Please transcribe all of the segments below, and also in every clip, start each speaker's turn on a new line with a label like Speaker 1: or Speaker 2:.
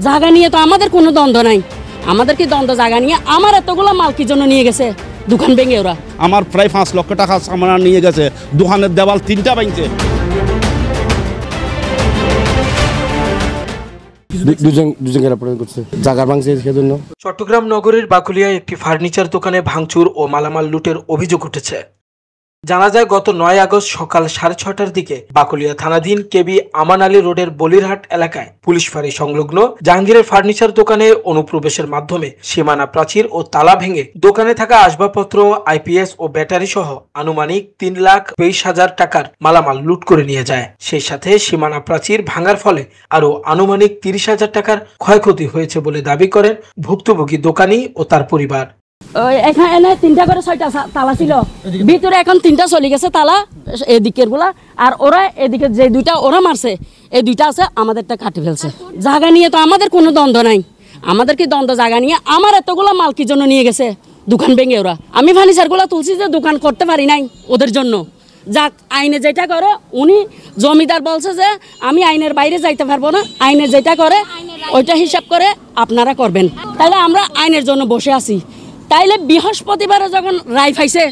Speaker 1: জায়গা নিয়ে তো আমাদের কোনো দ্বন্দ্ব নাই। আমাদের কি দ্বন্দ্ব জায়গা নিয়ে? আমার এতগুলো মাল কি জন্য নিয়ে গেছে? দোকান ভেঙে ওরা
Speaker 2: আমার প্রায় 5 লক্ষ টাকা সামান নিয়ে গেছে। দোকানের দেওয়াল 3টা ভাঙছে।
Speaker 3: চট্টগ্রাম নগরের বাকুলিয়ায় একটি ফার্নিচার দোকানে ভাঙচুর ও মালামাল লুটের অভিযোগ উঠেছে। জানা যায় গত 9 আগস্ট সকাল 6:30টার দিকে বাকুলিয়া থানাধীন কেবি আমান আলী রোডের বলিরহাট এলাকায় পুলিশ ফাঁড়ি সংলগ্ন জাহাঙ্গীরের ফার্নিচার দোকানে অনুপ্রবেশের মাধ্যমে সীমানা প্রাচীর ও তালা ভেঙে দোকানে থাকা আসবাবপত্র, আইপিএস ও ব্যাটারি সহ আনুমানিক 3,22,000 টাকার মালামাল লুট করে নিয়ে যায়। সেই সাথে সীমানা প্রাচীর ভাঙার ফলে আরো আনুমানিক 30,000 টাকার ক্ষয়ক্ষতি হয়েছে বলে দাবি করেন ভুক্তভোগী দোকানি ও তার পরিবার।
Speaker 1: এখানে 3টা করে 6টা তালা ছিল, ভিতরে এখন 3টা চলে গেছে তালা এদিকের গুলা, আর ওরা এদিকে যে 2টা ওরা মারছে এই 2টা আছে আমাদেরটা কাটে ফেলছে। জায়গা নিয়ে তো আমাদের কোনো দ্বন্দ্ব নাই। আমাদের কি দ্বন্দ্ব জায়গা নিয়ে? আমার এতগুলো মাল কি জন্য নিয়ে গেছে? দোকান ভেঙে ওরা। আমি ফার্নিচারগুলো তুলছি যে দোকান করতে পারি নাই ওদের জন্য। যাক, আইনে যেটা করে, উনি জমিদার বলছে যে আমি আইনের বাইরে যাইতে পারবো না, আইনে যেটা করে ওইটা হিসাব করে আপনারা করবেন। তাইলে আমরা আইনের জন্য বসে আছি। তাইলে বৃহস্পতিবারে যখন রায় পাইছে,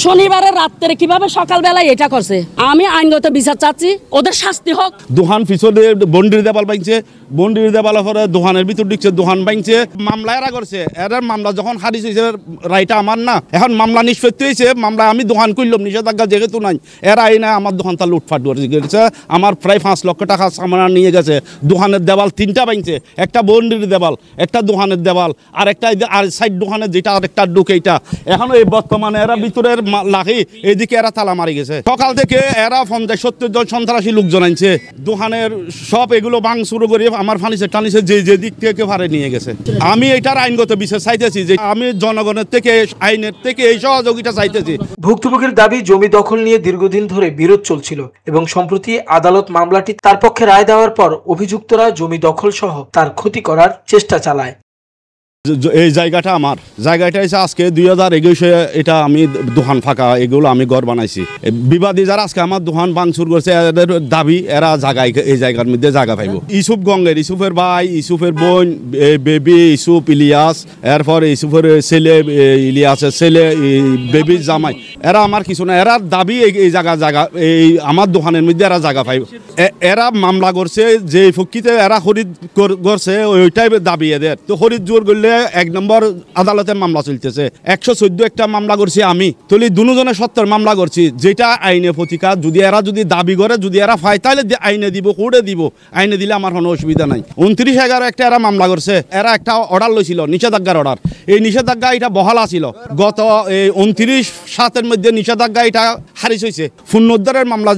Speaker 1: শনিবারে রাত্রে কিভাবে সকালবেলায় এটা করছে? আমি আইনগত বিচার চাচ্ছি, ওদের শাস্তি হোক।
Speaker 2: দোকান পিছনে বন্ডির দেওয়াল ভাঙছে, বন্ডির দেওয়াল পরে দোকানের ভিতর ঢুকছে, দোকান ভাঙছে। মামলা এরা করছে, এরা মামলা যখন হারিস হয়েছে, রায়টা আমার না, এখন মামলা নিষ্পত্তি হয়েছে। মামলা আমি দোকান করলাম, নিষেধাজ্ঞা যেহেতু নাই, এরা আইনে আমার দোকানটা লুটফাট করেছে। আমার প্রায় 5 লক্ষ টাকা সামান নিয়ে গেছে। দোকানের দেওয়াল 3টা ভাঙছে, একটা বন্ডির দেওয়াল, একটা দোকানের দেওয়াল, আর একটা আর সাইড দোকানের যেটা একটা ঢুকেইটা। এখন এই বর্তমানে এরা ভিতরের লাখি এইদিকে এরা তালা মারি গেছে। সকাল থেকে এরা 50-70 জন সন্ত্রাসী লোকজন আনছে। দোকানের সব এগুলো ভাঙ শুরু করে আমার ফার্নিচার টানিছে যে দিক থেকে ভাড়ে নিয়ে গেছে। আমি এটার আইনগত বিচার চাইতেছি, যে আমি জনগণের থেকে, আইনের থেকে এই সহযোগিতা চাইতেছি।
Speaker 3: ভুক্তভোগীর দাবি, জমি দখল নিয়ে দীর্ঘদিন ধরে বিরোধ চলছিল এবং সম্প্রতি আদালত মামলাটি তার পক্ষে রায় দেওয়ার পর অভিযুক্তরা জমি দখল সহ তার ক্ষতি করার চেষ্টা চালায়।
Speaker 2: এই জায়গাটা আমার, জায়গাটা এসে আজকে 2021-এ এটা আমি দোকান ফাঁকা, এগুলো আমি ঘর বানাইছি। বিবাদী যারা আজকে আমার দোকান ভাঙচুর করছে, এদের দাবি এরা জায়গায় এই জায়গার মধ্যে জায়গা পাইব। ইসুফ গঙ্গের, ইসুফের ভাই, ইসুফের বোন বেবি, ইসুফ ইলিয়াস, এরপর ইসুফের ছেলে ইলিয়াসের ছেলে, বেবির জামাই, এরা আমার কিছু না। এরা দাবি এই জায়গা এই আমার দোকানের মধ্যে এরা জায়গা পাইব। এরা মামলা করছে যে ফকিতে এরা খরিদ করছে, ওইটাই দাবি এদের। তো খরিদ জোর করলে 1 নম্বর আদালতে মামলা চলতেছে। 114 একটা মামলা করছি আমি, তাহলে দুজনের সত্তর মামলা করছি, যেটা আইনে প্রতিকার। যদি দাবি করে, যদি এরা পায়, তাহলে আইনে দিব, কোর্টে দিব। আইনে দিলে আমার কোনো অসুবিধা নাই। 29/11 একটা এরা মামলা করছে। এরা একটা অর্ডার লইছিল, নিষেধাজ্ঞার অর্ডার। এই নিষেধাজ্ঞা এটা বহাল আছিল। গত 29/7-এর মধ্যে নিষেধাজ্ঞা এটা খারিজ হয়েছে। পুনরুদ্ধারের মামলা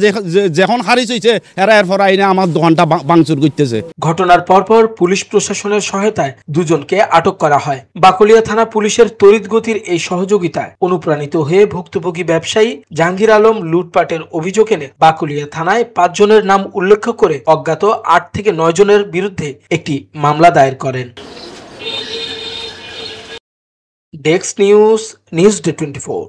Speaker 2: যখন খারিজ হয়েছে, এরা এরপর আইনে আমার দোকানটা ভাঙচুর করতেছে।
Speaker 3: ঘটনার পরপর পুলিশ প্রশাসনের সহায়তায় দুজনকে আটক করা হয়। বাকুলিয়া থানা পুলিশের তড়িৎ গতির এই সহযোগিতায় অনুপ্রাণিত হয়ে ভুক্তভোগী ব্যবসায়ী জাহাঙ্গীর আলম লুটপাটের অভিযোগ এনে বাকুলিয়া থানায় 5 জনের নাম উল্লেখ করে অজ্ঞাত 8 থেকে 9 জনের বিরুদ্ধে একটি মামলা দায়ের করেন। Desk news, news day 24।